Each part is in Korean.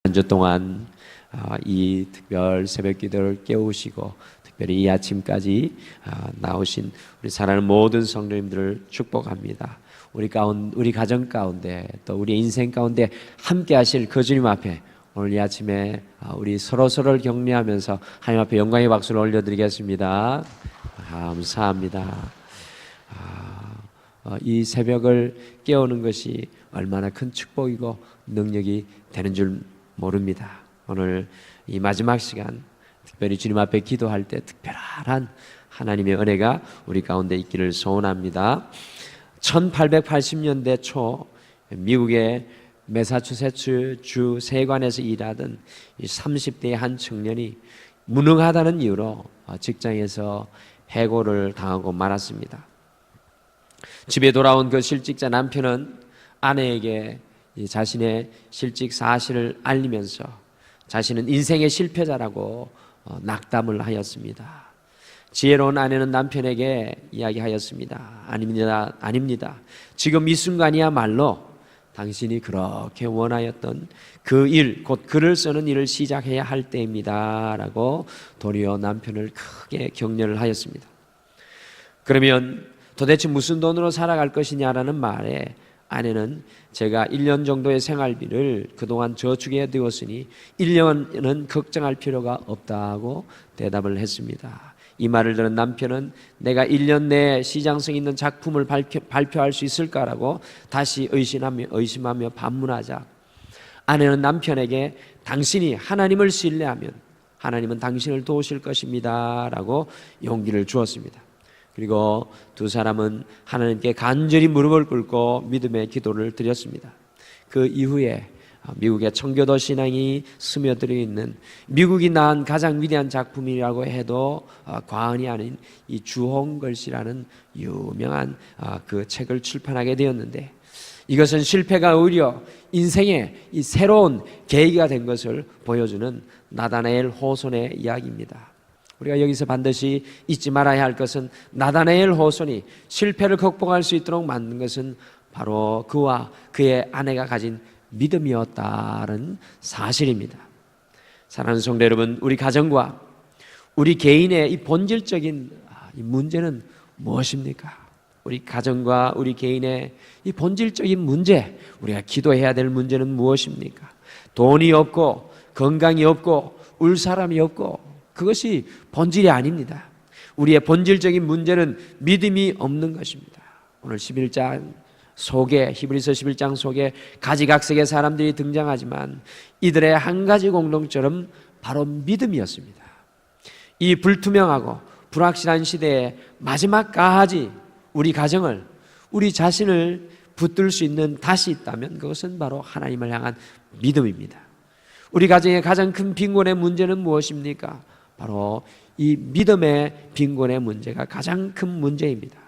한 주 동안 이 특별 새벽 기도를 깨우시고 특별히 이 아침까지 나오신 우리 사랑하는 모든 성도님들을 축복합니다. 우리 가정 가운데 또 우리 인생 가운데 함께 하실 그 주님 앞에 오늘 이 아침에 우리 서로서로를 격려하면서 하나님 앞에 영광의 박수를 올려드리겠습니다. 감사합니다. 이 새벽을 깨우는 것이 얼마나 큰 축복이고 능력이 되는 줄 모릅니다. 오늘 이 마지막 시간 특별히 주님 앞에 기도할 때 특별한 하나님의 은혜가 우리 가운데 있기를 소원합니다. 1880년대 초 미국의 매사추세츠 주 세관에서 일하던 30대의 한 청년이 무능하다는 이유로 직장에서 해고를 당하고 말았습니다. 집에 돌아온 그 실직자 남편은 아내에게 자신의 실직 사실을 알리면서 자신은 인생의 실패자라고 낙담을 하였습니다. 지혜로운 아내는 남편에게 이야기하였습니다. 아닙니다. 지금 이 순간이야말로 당신이 그렇게 원하였던 그 일, 곧 글을 쓰는 일을 시작해야 할 때입니다 라고 도리어 남편을 크게 격려를 하였습니다. 그러면 도대체 무슨 돈으로 살아갈 것이냐라는 말에 아내는 제가 1년 정도의 생활비를 그동안 저축해 두었으니 1년은 걱정할 필요가 없다고 대답을 했습니다. 이 말을 들은 남편은 내가 1년 내에 시장성 있는 작품을 발표할 수 있을까라고 다시 의심하며 반문하자 아내는 남편에게 당신이 하나님을 신뢰하면 하나님은 당신을 도우실 것입니다 라고 용기를 주었습니다. 그리고 두 사람은 하나님께 간절히 무릎을 꿇고 믿음의 기도를 드렸습니다. 그 이후에 미국의 청교도 신앙이 스며들어 있는 미국이 낳은 가장 위대한 작품이라고 해도 과언이 아닌 이 주홍글씨라는 유명한 그 책을 출판하게 되었는데 이것은 실패가 오히려 인생의 이 새로운 계기가 된 것을 보여주는 나다나엘 호손의 이야기입니다. 우리가 여기서 반드시 잊지 말아야 할 것은 나다나엘 호손이 실패를 극복할 수 있도록 만든 것은 바로 그와 그의 아내가 가진 믿음이었다는 사실입니다. 사랑하는 성도 여러분, 우리 가정과 우리 개인의 이 본질적인 이 문제는 무엇입니까? 우리 가정과 우리 개인의 이 본질적인 문제, 우리가 기도해야 될 문제는 무엇입니까? 돈이 없고 건강이 없고 울 사람이 없고 그것이 본질이 아닙니다. 우리의 본질적인 문제는 믿음이 없는 것입니다. 오늘 11장 속에 히브리서 11장 속에 가지각색의 사람들이 등장하지만 이들의 한 가지 공통점은 바로 믿음이었습니다. 이 불투명하고 불확실한 시대의 마지막까지 우리 가정을 우리 자신을 붙들 수 있는 탓이 있다면 그것은 바로 하나님을 향한 믿음입니다. 우리 가정의 가장 큰 빈곤의 문제는 무엇입니까? 바로 이 믿음의 빈곤의 문제가 가장 큰 문제입니다.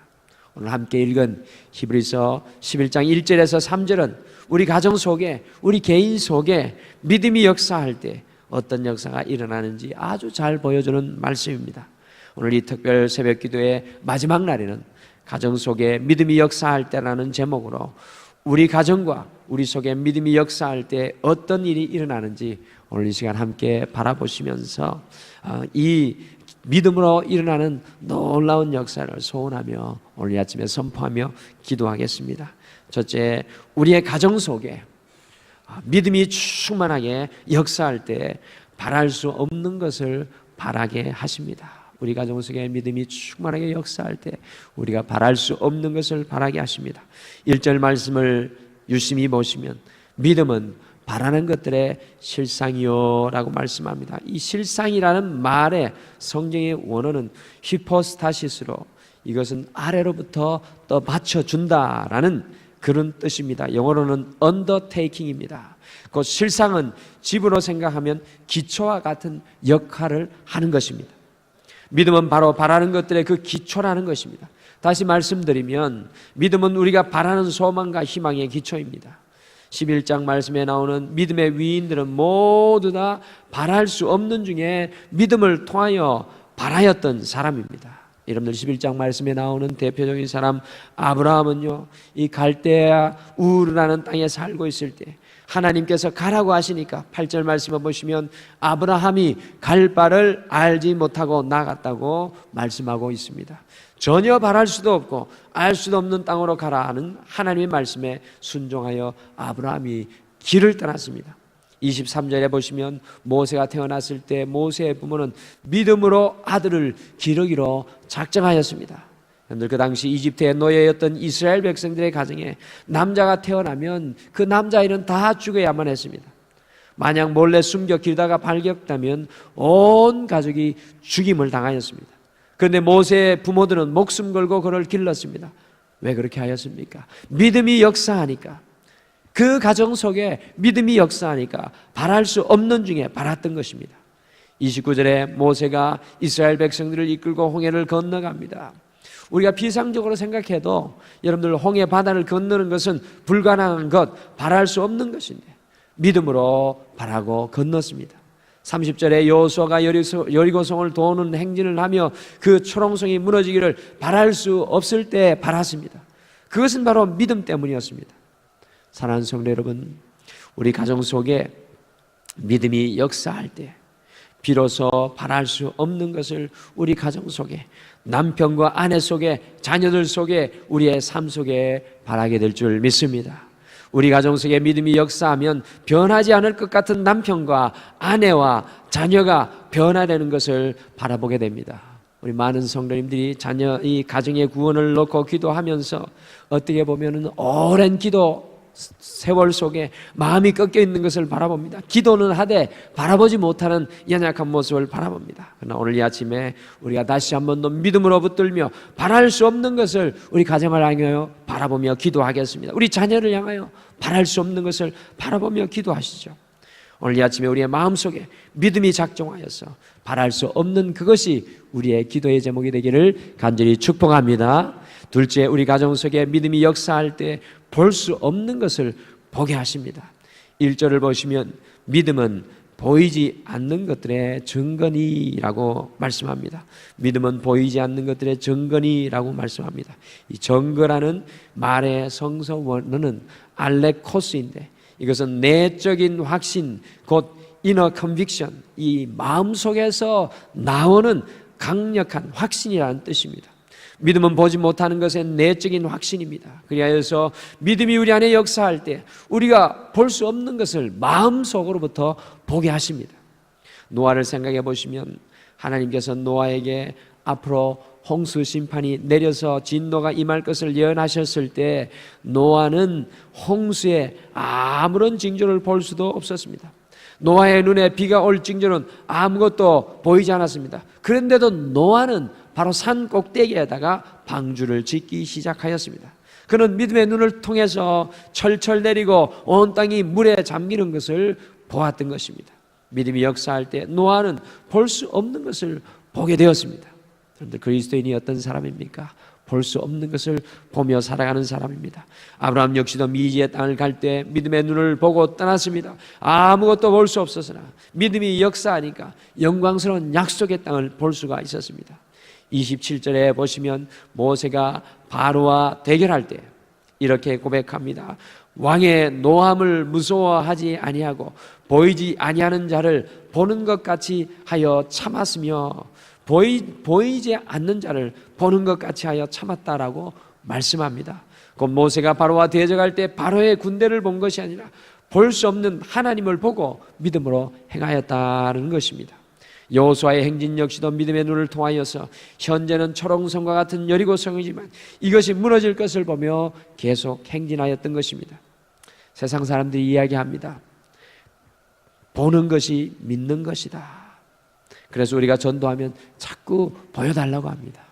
오늘 함께 읽은 히브리서 11장 1절에서 3절은 우리 가정 속에 우리 개인 속에 믿음이 역사할 때 어떤 역사가 일어나는지 아주 잘 보여주는 말씀입니다. 오늘 이 특별 새벽 기도의 마지막 날에는 가정 속에 믿음이 역사할 때라는 제목으로 우리 가정과 우리 속에 믿음이 역사할 때 어떤 일이 일어나는지 오늘 이 시간 함께 바라보시면서 이 믿음으로 일어나는 놀라운 역사를 소원하며 오늘 아침에 선포하며 기도하겠습니다. 첫째, 우리의 가정 속에 믿음이 충만하게 역사할 때 바랄 수 없는 것을 바라게 하십니다. 우리 가정 속에 믿음이 충만하게 역사할 때 우리가 바랄 수 없는 것을 바라게 하십니다. 1절 말씀을 유심히 보시면 믿음은 바라는 것들의 실상이요 라고 말씀합니다. 이 실상이라는 말의 성경의 원어는 히포스타시스로 이것은 아래로부터 또 받쳐준다라는 그런 뜻입니다. 영어로는 undertaking입니다. 그 실상은 집으로 생각하면 기초와 같은 역할을 하는 것입니다. 믿음은 바로 바라는 것들의 그 기초라는 것입니다. 다시 말씀드리면 믿음은 우리가 바라는 소망과 희망의 기초입니다. 11장 말씀에 나오는 믿음의 위인들은 모두 다 바랄 수 없는 중에 믿음을 통하여 바라였던 사람입니다. 여러분들 11장 말씀에 나오는 대표적인 사람 아브라함은요, 이 갈대아 우르라는 땅에 살고 있을 때 하나님께서 가라고 하시니까 8절 말씀을 보시면 아브라함이 갈 바를 알지 못하고 나갔다고 말씀하고 있습니다. 전혀 바랄 수도 없고 알 수도 없는 땅으로 가라 하는 하나님의 말씀에 순종하여 아브라함이 길을 떠났습니다. 23절에 보시면 모세가 태어났을 때 모세의 부모는 믿음으로 아들을 기르기로 작정하였습니다. 여러분들, 그 당시 이집트의 노예였던 이스라엘 백성들의 가정에 남자가 태어나면 그 남자아이는 다 죽어야만 했습니다. 만약 몰래 숨겨 기르다가 발견되면 온 가족이 죽임을 당하였습니다. 그런데 모세의 부모들은 목숨 걸고 그를 길렀습니다. 왜 그렇게 하였습니까? 믿음이 역사하니까. 그 가정 속에 믿음이 역사하니까 바랄 수 없는 중에 바랐던 것입니다. 29절에 모세가 이스라엘 백성들을 이끌고 홍해를 건너갑니다. 우리가 비상적으로 생각해도 여러분들, 홍해 바다를 건너는 것은 불가능한 것, 바랄 수 없는 것인데 믿음으로 바라고 건넜습니다. 30절에 여호수아가 여리고성을 도는 행진을 하며 그 초롱성이 무너지기를 바랄 수 없을 때 바랐습니다. 그것은 바로 믿음 때문이었습니다. 사랑하는 성도 여러분, 우리 가정 속에 믿음이 역사할 때 비로소 바랄 수 없는 것을 우리 가정 속에, 남편과 아내 속에, 자녀들 속에, 우리의 삶 속에 바라게 될 줄 믿습니다. 우리 가정 속에 믿음이 역사하면 변하지 않을 것 같은 남편과 아내와 자녀가 변화되는 것을 바라보게 됩니다. 우리 많은 성도님들이 이 가정의 구원을 놓고 기도하면서 어떻게 보면은 오랜 기도 세월 속에 마음이 꺾여 있는 것을 바라봅니다. 기도는 하되 바라보지 못하는 연약한 모습을 바라봅니다. 그러나 오늘 이 아침에 우리가 다시 한 번 더 믿음으로 붙들며 바랄 수 없는 것을 우리 가정을 향하여 바라보며 기도하겠습니다. 우리 자녀를 향하여 바랄 수 없는 것을 바라보며 기도하시죠. 오늘 이 아침에 우리의 마음속에 믿음이 작동하여서 바랄 수 없는 그것이 우리의 기도의 제목이 되기를 간절히 축복합니다. 둘째, 우리 가정 속에 믿음이 역사할 때 볼 수 없는 것을 보게 하십니다. 1절을 보시면 믿음은 보이지 않는 것들의 증거니라고 말씀합니다. 믿음은 보이지 않는 것들의 증거니라고 말씀합니다. 이 증거라는 말의 성서 원어는 알레코스인데 이것은 내적인 확신, 곧 inner conviction, 이 마음속에서 나오는 강력한 확신이라는 뜻입니다. 믿음은 보지 못하는 것의 내적인 확신입니다. 그리하여서 믿음이 우리 안에 역사할 때 우리가 볼 수 없는 것을 마음속으로부터 보게 하십니다. 노아를 생각해 보시면 하나님께서 노아에게 앞으로 홍수 심판이 내려서 진노가 임할 것을 예언하셨을 때 노아는 홍수에 아무런 징조를 볼 수도 없었습니다. 노아의 눈에 비가 올 징조는 아무것도 보이지 않았습니다. 그런데도 노아는 바로 산 꼭대기에다가 방주를 짓기 시작하였습니다. 그는 믿음의 눈을 통해서 철철 내리고 온 땅이 물에 잠기는 것을 보았던 것입니다. 믿음이 역사할 때 노아는 볼 수 없는 것을 보게 되었습니다. 그런데 그리스도인이 어떤 사람입니까? 볼 수 없는 것을 보며 살아가는 사람입니다. 아브라함 역시도 미지의 땅을 갈 때 믿음의 눈을 보고 떠났습니다. 아무것도 볼 수 없었으나 믿음이 역사하니까 영광스러운 약속의 땅을 볼 수가 있었습니다. 27절에 보시면 모세가 바로와 대결할 때 이렇게 고백합니다. 왕의 노함을 무서워하지 아니하고 보이지 아니하는 자를 보는 것 같이 하여 참았으며 보이지 않는 자를 보는 것 같이 하여 참았다라고 말씀합니다. 그 모세가 바로와 대적할 때 바로의 군대를 본 것이 아니라 볼 수 없는 하나님을 보고 믿음으로 행하였다는 것입니다. 여호수아의 행진 역시도 믿음의 눈을 통하여서 현재는 초롱성과 같은 여리고성이지만 이것이 무너질 것을 보며 계속 행진하였던 것입니다. 세상 사람들이 이야기합니다. 보는 것이 믿는 것이다. 그래서 우리가 전도하면 자꾸 보여달라고 합니다.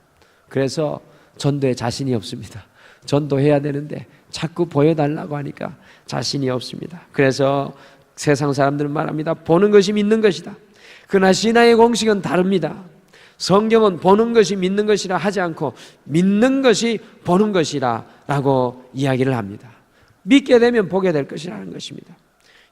그래서 전도에 자신이 없습니다. 전도해야 되는데 자꾸 보여달라고 하니까 자신이 없습니다. 그래서 세상 사람들은 말합니다. 보는 것이 믿는 것이다. 그러나 신앙의 공식은 다릅니다. 성경은 보는 것이 믿는 것이라 하지 않고 믿는 것이 보는 것이라 라고 이야기를 합니다. 믿게 되면 보게 될 것이라는 것입니다.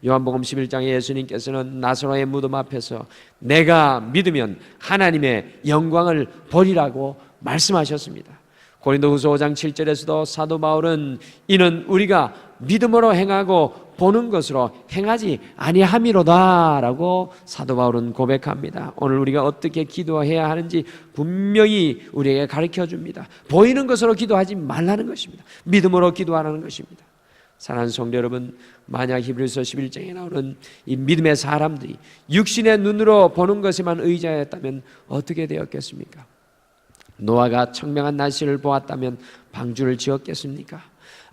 요한복음 11장에 예수님께서는 나사로의 무덤 앞에서 내가 믿으면 하나님의 영광을 보리라고 말씀하셨습니다. 고린도후서 5장 7절에서도 사도 바울은 이는 우리가 믿음으로 행하고 보는 것으로 행하지 아니함이로다라고 사도 바울은 고백합니다. 오늘 우리가 어떻게 기도해야 하는지 분명히 우리에게 가르쳐 줍니다. 보이는 것으로 기도하지 말라는 것입니다. 믿음으로 기도하라는 것입니다. 사랑하는 성도 여러분, 만약 히브리서 11장에 나오는 이 믿음의 사람들이 육신의 눈으로 보는 것에만 의지하였다면 어떻게 되었겠습니까? 노아가 청명한 날씨를 보았다면 방주를 지었겠습니까?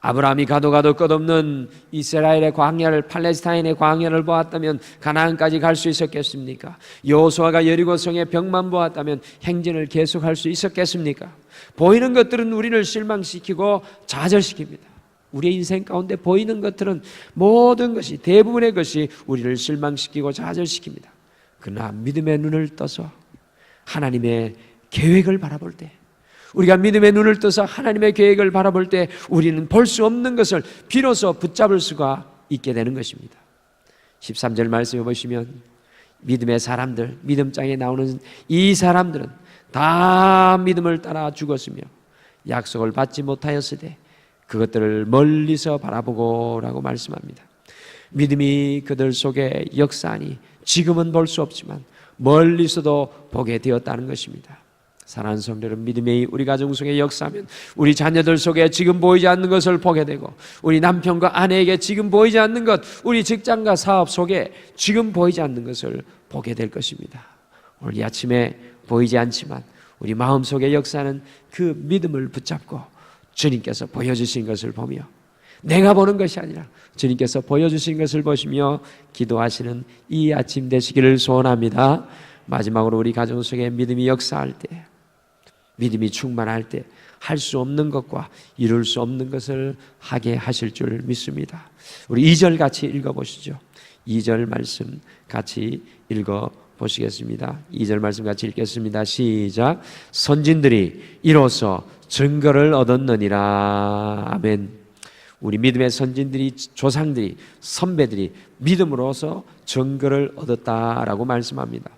아브라함이 가도 끝없는 이스라엘의 광야를, 팔레스타인의 광야를 보았다면 가나안까지 갈 수 있었겠습니까? 여호수아가 여리고성의 벽만 보았다면 행진을 계속할 수 있었겠습니까? 보이는 것들은 우리를 실망시키고 좌절시킵니다. 우리의 인생 가운데 보이는 것들은 모든 것이, 대부분의 것이 우리를 실망시키고 좌절시킵니다. 그러나 믿음의 눈을 떠서 하나님의 계획을 바라볼 때, 우리가 믿음의 눈을 떠서 하나님의 계획을 바라볼 때 우리는 볼 수 없는 것을 비로소 붙잡을 수가 있게 되는 것입니다. 13절 말씀해 보시면 믿음의 사람들, 믿음장에 나오는 이 사람들은 다 믿음을 따라 죽었으며 약속을 받지 못하였으되 그것들을 멀리서 바라보고 라고 말씀합니다. 믿음이 그들 속에 역사하니 지금은 볼 수 없지만 멀리서도 보게 되었다는 것입니다. 사랑하는 성도 여러분, 믿음이 우리 가정 속에 역사하면 우리 자녀들 속에 지금 보이지 않는 것을 보게 되고, 우리 남편과 아내에게 지금 보이지 않는 것, 우리 직장과 사업 속에 지금 보이지 않는 것을 보게 될 것입니다. 오늘 이 아침에 보이지 않지만 우리 마음속에 역사하는 그 믿음을 붙잡고 주님께서 보여주신 것을 보며, 내가 보는 것이 아니라 주님께서 보여주신 것을 보시며 기도하시는 이 아침 되시기를 소원합니다. 마지막으로 우리 가정 속에 믿음이 역사할 때, 믿음이 충만할 때 할 수 없는 것과 이룰 수 없는 것을 하게 하실 줄 믿습니다. 우리 2절 같이 읽어보시죠. 2절 말씀 같이 읽어보시겠습니다. 2절 말씀 같이 읽겠습니다. 시작. 선진들이 이로써 증거를 얻었느니라. 아멘. 우리 믿음의 선진들이, 조상들이, 선배들이 믿음으로서 증거를 얻었다라고 말씀합니다.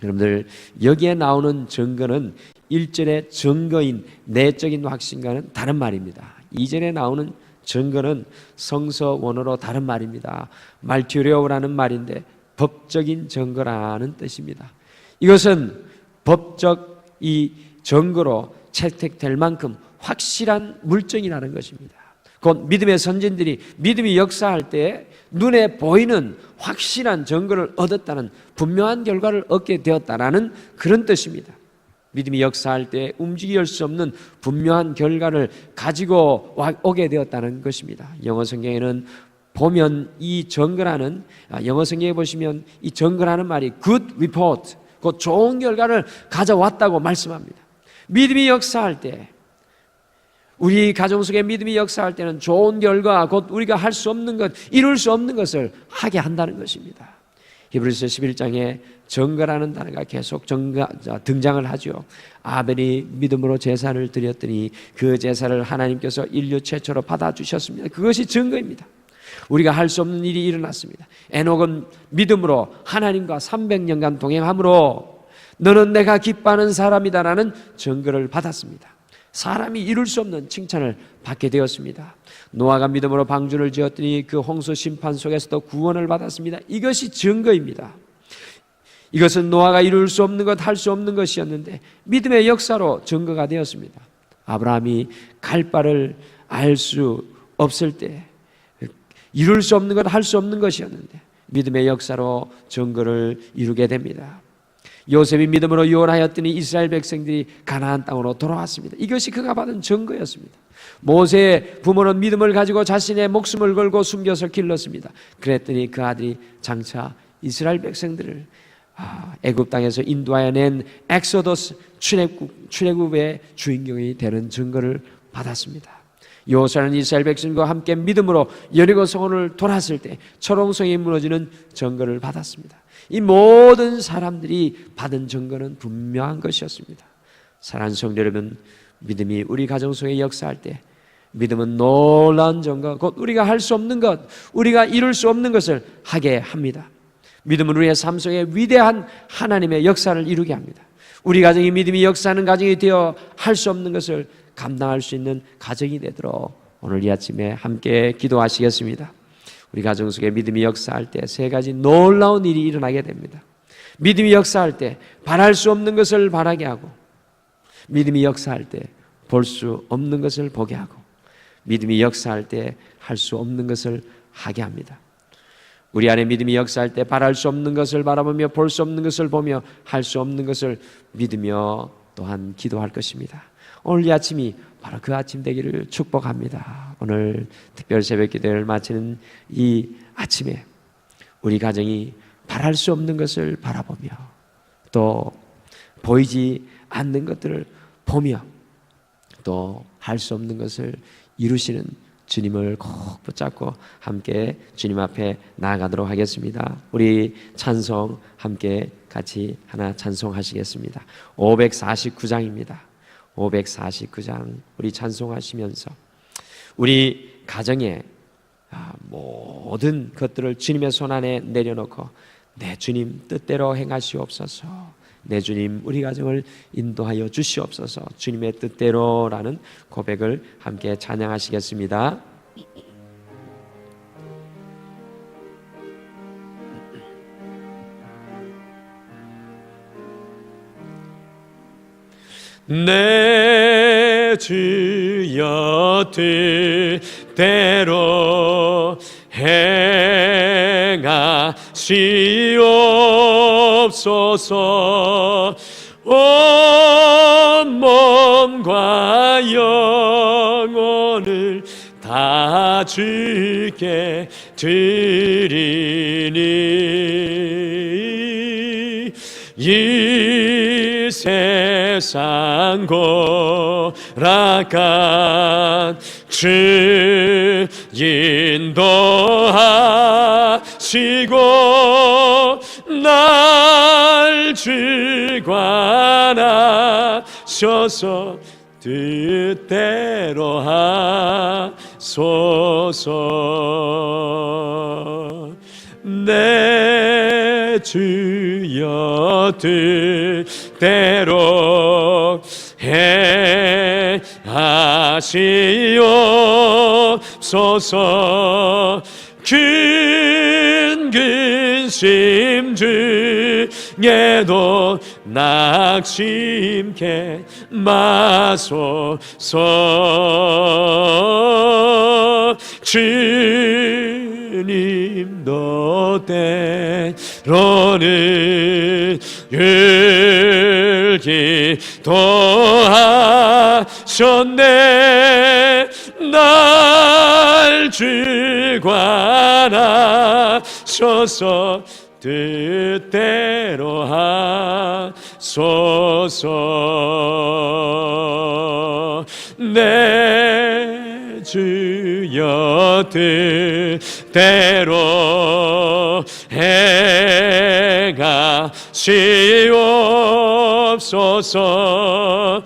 여러분들, 여기에 나오는 증거는 1절의 증거인 내적인 확신과는 다른 말입니다. 2절에 나오는 증거는 성서 원어로 다른 말입니다. 말티레오라는 말인데 법적인 증거라는 뜻입니다. 이것은 법적 이 증거로 채택될 만큼 확실한 물증이라는 것입니다. 곧 믿음의 선진들이 믿음이 역사할 때 눈에 보이는 확실한 증거를 얻었다는, 분명한 결과를 얻게 되었다라는 그런 뜻입니다. 믿음이 역사할 때 움직일 수 없는 분명한 결과를 가지고 오게 되었다는 것입니다. 영어 성경에는 보면 이 증거라는, 영어 성경에 보시면 이 증거라는 말이 good report, 곧 좋은 결과를 가져왔다고 말씀합니다. 믿음이 역사할 때, 우리 가정 속에 믿음이 역사할 때는 좋은 결과, 곧 우리가 할 수 없는 것, 이룰 수 없는 것을 하게 한다는 것입니다. 히브리서 11장에 증거라는 단어가 계속 등장을 하죠. 아벨이 믿음으로 제사를 드렸더니 그 제사를 하나님께서 인류 최초로 받아주셨습니다. 그것이 증거입니다. 우리가 할 수 없는 일이 일어났습니다. 에녹은 믿음으로 하나님과 300년간 동행함으로 너는 내가 기뻐하는 사람이다라는 증거를 받았습니다. 사람이 이룰 수 없는 칭찬을 받게 되었습니다. 노아가 믿음으로 방주를 지었더니 그 홍수 심판 속에서도 구원을 받았습니다. 이것이 증거입니다. 이것은 노아가 이룰 수 없는 것, 할 수 없는 것이었는데 믿음의 역사로 증거가 되었습니다. 아브라함이 갈 바를 알 수 없을 때 이룰 수 없는 것, 할 수 없는 것이었는데 믿음의 역사로 증거를 이루게 됩니다. 요셉이 믿음으로 유언하였더니 이스라엘 백성들이 가나안 땅으로 돌아왔습니다. 이것이 그가 받은 증거였습니다. 모세의 부모는 믿음을 가지고 자신의 목숨을 걸고 숨겨서 길렀습니다. 그랬더니 그 아들이 장차 이스라엘 백성들을 애굽 땅에서 인도하여 낸 엑소더스 출애굽의 주인공이 되는 증거를 받았습니다. 여호수아는 이스라엘 백성과 함께 믿음으로 여리고 성을 돌았을 때 초롱성이 무너지는 증거를 받았습니다. 이 모든 사람들이 받은 증거는 분명한 것이었습니다. 사랑하는 성도 여러분, 믿음이 우리 가정 속에 역사할 때 믿음은 놀라운 증거, 곧 우리가 할 수 없는 것, 우리가 이룰 수 없는 것을 하게 합니다. 믿음은 우리의 삶 속에 위대한 하나님의 역사를 이루게 합니다. 우리 가정이 믿음이 역사하는 가정이 되어 할 수 없는 것을 감당할 수 있는 가정이 되도록 오늘 이 아침에 함께 기도하시겠습니다. 우리 가정 속에 믿음이 역사할 때 세 가지 놀라운 일이 일어나게 됩니다. 믿음이 역사할 때 바랄 수 없는 것을 바라게 하고, 믿음이 역사할 때 볼 수 없는 것을 보게 하고, 믿음이 역사할 때 할 수 없는 것을 하게 합니다. 우리 안에 믿음이 역사할 때 바랄 수 없는 것을 바라보며 볼 수 없는 것을 보며 할 수 없는 것을 믿으며 또한 기도할 것입니다. 오늘 이 아침이 바로 그 아침 되기를 축복합니다. 오늘 특별 새벽 기도를 마치는 이 아침에 우리 가정이 바랄 수 없는 것을 바라보며 또 보이지 않는 것들을 보며 또 할 수 없는 것을 이루시는 주님을 꼭 붙잡고 함께 주님 앞에 나아가도록 하겠습니다. 우리 찬송 함께 같이 하나 찬송하시겠습니다. 549장입니다. 549장 우리 찬송하시면서 우리 가정에 모든 것들을 주님의 손 안에 내려놓고 내 주님 뜻대로 행하시옵소서, 내 주님 우리 가정을 인도하여 주시옵소서, 주님의 뜻대로라는 고백을 함께 찬양하시겠습니다. 내 주여 뜻대로 행하시옵소서. 온 몸과 영혼을 다 주께 드리니 이 세상 고락한 주 인도하시고 날 주관하셔서 뜻대로 하소서. 내 주여 뜻대로 행하시옵소서. 큰 근심 중에도 낙심케 마소서. 주님도 때로는 기도하셨네. 날 주관하셔서 뜻대로 하소서. 내 주여 뜻대로 행하시옵소서.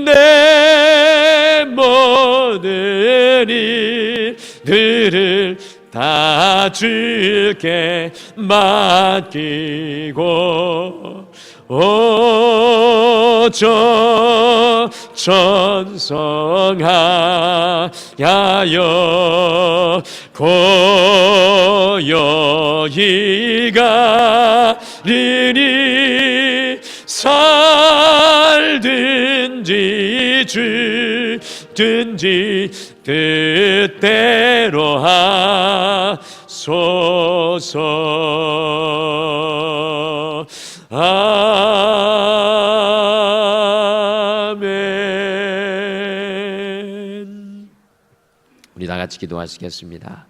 내 모든 일들을 다 주께 맡기고 전성하여 고요히 가리니 살든지 죽든지 뜻대로 하소서. 아멘. 우리 다 같이 기도하시겠습니다.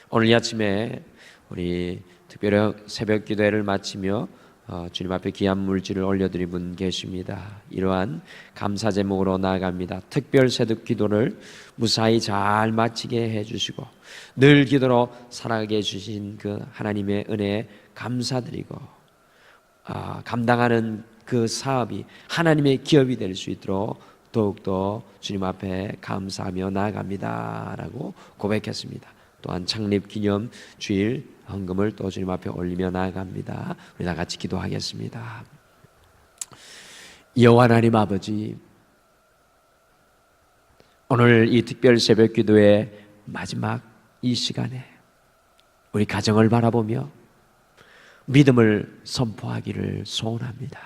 오늘 이 아침에 우리 특별히 새벽 기도회를 마치며 주님 앞에 귀한 물질을 올려드린 분 계십니다. 이러한 감사 제목으로 나아갑니다. 특별 새벽 기도를 무사히 잘 마치게 해주시고 늘 기도로 살아가게 해주신 그 하나님의 은혜에 감사드리고 감당하는 그 사업이 하나님의 기업이 될 수 있도록 더욱더 주님 앞에 감사하며 나아갑니다 라고 고백했습니다. 또한 창립기념 주일 헌금을 또 주님 앞에 올리며 나아갑니다. 우리 다 같이 기도하겠습니다. 여호와 하나님 아버지, 오늘 이 특별 새벽 기도의 마지막 이 시간에 우리 가정을 바라보며 믿음을 선포하기를 소원합니다.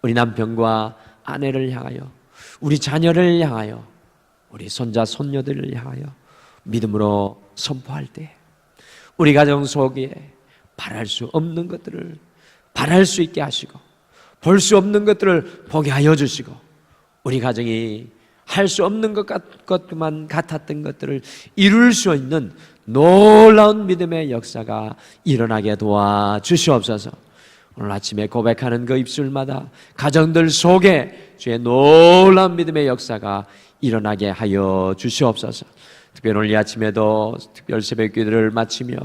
우리 남편과 아내를 향하여, 우리 자녀를 향하여, 우리 손자 손녀들을 향하여 믿음으로 선포할 때 우리 가정 속에 바랄 수 없는 것들을 바랄 수 있게 하시고, 볼 수 없는 것들을 보게 하여 주시고, 우리 가정이 할 수 없는 것만 같았던 것들을 이룰 수 있는 놀라운 믿음의 역사가 일어나게 도와주시옵소서. 오늘 아침에 고백하는 그 입술마다 가정들 속에 주의 놀라운 믿음의 역사가 일어나게 하여 주시옵소서. 특별히 오늘 이 아침에도 특별 새벽 기도를 마치며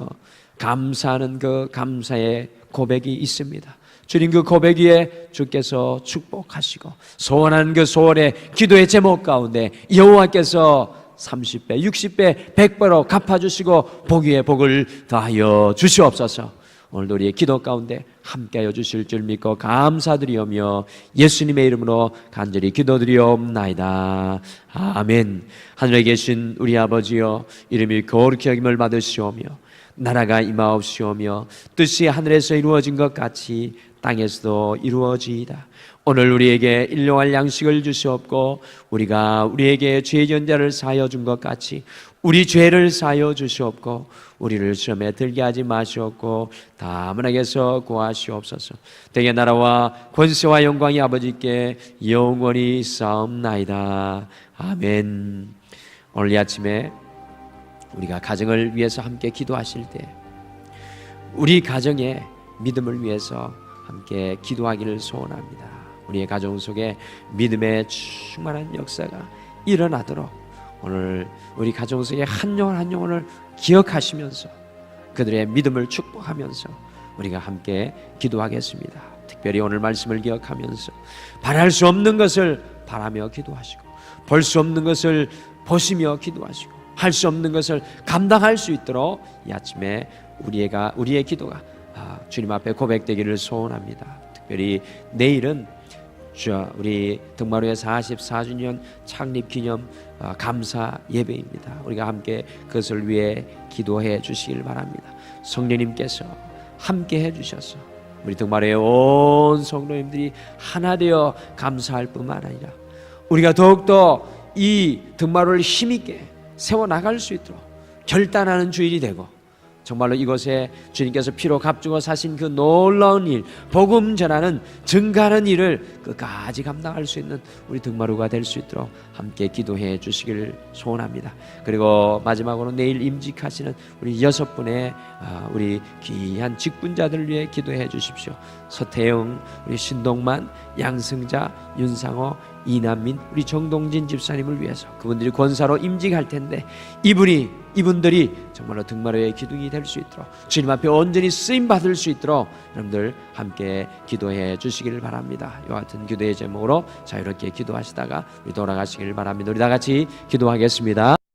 감사하는 그 감사의 고백이 있습니다. 주님, 그 고백 위에 주께서 축복하시고 소원한 그 소원의 기도의 제목 가운데 여호와께서 30배, 60배, 100배로 갚아주시고 복 위에 복을 더하여 주시옵소서. 오늘도 우리의 기도 가운데 함께하여 주실 줄 믿고 감사드리오며 예수님의 이름으로 간절히 기도드리옵나이다. 아멘. 하늘에 계신 우리 아버지여, 이름이 거룩히 여김을 받으시오며 나라가 임하옵시오며 뜻이 하늘에서 이루어진 것 같이 땅에서도 이루어지이다. 오늘 우리에게 일용할 양식을 주시옵고 우리가 우리에게 죄 전자를 사하여 준 것 같이 우리 죄를 사하여 주시옵고 우리를 시험에 들게 하지 마시옵고 다문하게서 구하시옵소서. 대개 나라와 권세와 영광이 아버지께 영원히 쌓옵나이다. 아멘. 오늘 이 아침에 우리가 가정을 위해서 함께 기도하실 때 우리 가정의 믿음을 위해서 함께 기도하기를 소원합니다. 우리의 가정 속에 믿음의 충만한 역사가 일어나도록 오늘 우리 가정 속에 한 영혼 한 영혼을 기억하시면서 그들의 믿음을 축복하면서 우리가 함께 기도하겠습니다. 특별히 오늘 말씀을 기억하면서 바랄 수 없는 것을 바라며 기도하시고 볼 수 없는 것을 보시며 기도하시고 할 수 없는 것을 감당할 수 있도록 이 아침에 우리의 기도가 주님 앞에 고백되기를 소원합니다. 특별히 내일은 우리 등마루의 44주년 창립기념 감사 예배입니다. 우리가 함께 그것을 위해 기도해 주시길 바랍니다. 성령님께서 함께 해주셔서 우리 등마루의 온 성도님들이 하나 되어 감사할 뿐만 아니라 우리가 더욱더 이 등마루를 힘있게 세워나갈 수 있도록 결단하는 주일이 되고 정말로 이곳에 주님께서 피로 값주고 사신 그 놀라운 일, 복음 전하는 증가하는 일을 끝까지 감당할 수 있는 우리 등마루가 될 수 있도록 함께 기도해 주시길 소원합니다. 그리고 마지막으로 내일 임직하시는 우리 6분의 우리 귀한 직분자들을 위해 기도해 주십시오. 서태영, 우리 신동만, 양승자, 윤상호, 이남민, 우리 정동진 집사님을 위해서 그분들이 권사로 임직할 텐데 이분들이 정말로 등마루의 기둥이 될 수 있도록 주님 앞에 온전히 쓰임 받을 수 있도록 여러분들 함께 기도해 주시기를 바랍니다. 이와 같은 기도의 제목으로 자유롭게 기도하시다가 우리 돌아가시기를 바랍니다. 우리 다 같이 기도하겠습니다.